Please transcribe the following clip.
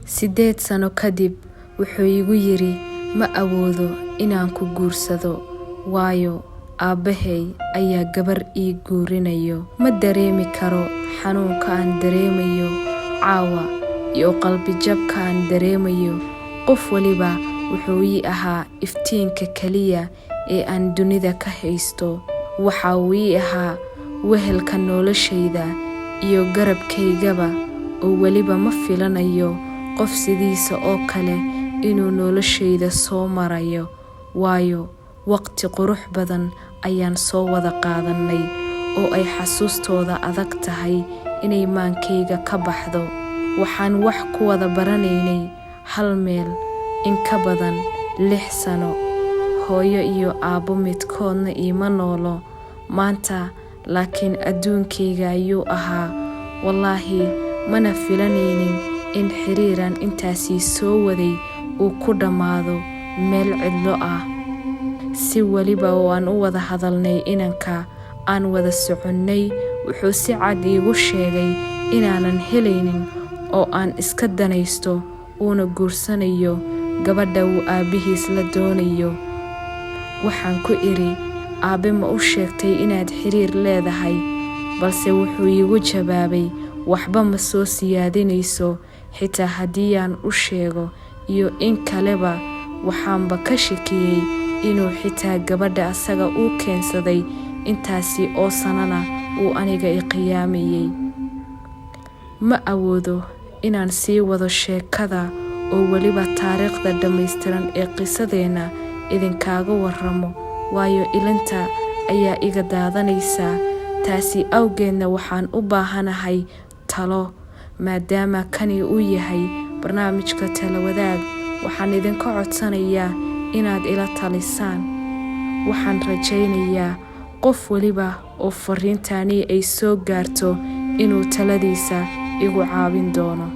8 sano kadib wuxuu igu yiri ma awoodo inaan ku guursado waayo aabahay ayaa gabar ii guurinayo. Ma dareemi karo xanuunka aan dareemayo caawa iyo qalbi jabka aan dareemayo. Qof waliba wuxuu ii ahaa iftiinka kaliya ee aan dunida ka haysto. Waxa uu ii ahaa wehelka noloshayda iyo garabkaygaba oo waliba ma filanayo qof sidiisa oo kale inuu noloshayda soo marayo. Waayo waqti qurux badan ayaan soo wada qaadanay oo ay xasuustooda adag tahay inay maankayga ka baxdo. Waxaan wax ku wada baranaynay hal meel in ka badan 6 sano. Hooyo iyo aabbo midkoodna iima noolo maanta, laakiin adduunkayga ayuu ahaa. Wallaahi mana filanaynin in xiriiran intaasii soo waday uu ku dhammaado meel cidlo ah. Si waliba oo aan u wada hadalnay inanka aan wada soconnay, wuxuu si cad iigu sheegay inaanan helaynin oo aan iska danaysto uuna guursanayo gabadha uu aabihiis la doonayo. Waxaan ku iri, aabe ma u sheegtay inaad xiriir leedahay? Balse wuxuu iigu jawaabay, waxba ma soo siyaadinayso xitaa haddii aan u sheego iyo in kaleba. Waxaanba ka shakiyay inuu xitaa gabadha asaga uu keensaday intaasi oo sanana uu aniga i qiyaamayay. Ma awoodo inaan sii wado sheekada oo waliba taariikhda dhammaystiran ee qisadeena idinkaaga warramo, waayo ilinta ayaa iga daadanaysa. Taasi awgeedna waxaan u baahanahay talo, maadaama kani uu yahay barnaamijka Talo Wadaag. Waxaan idinka codsanayaa inaad ila talisaan. Waxaan rajaynayaa qof waliba oo fariintani ay soo gaarto inuu taladiisa igu caawin doono.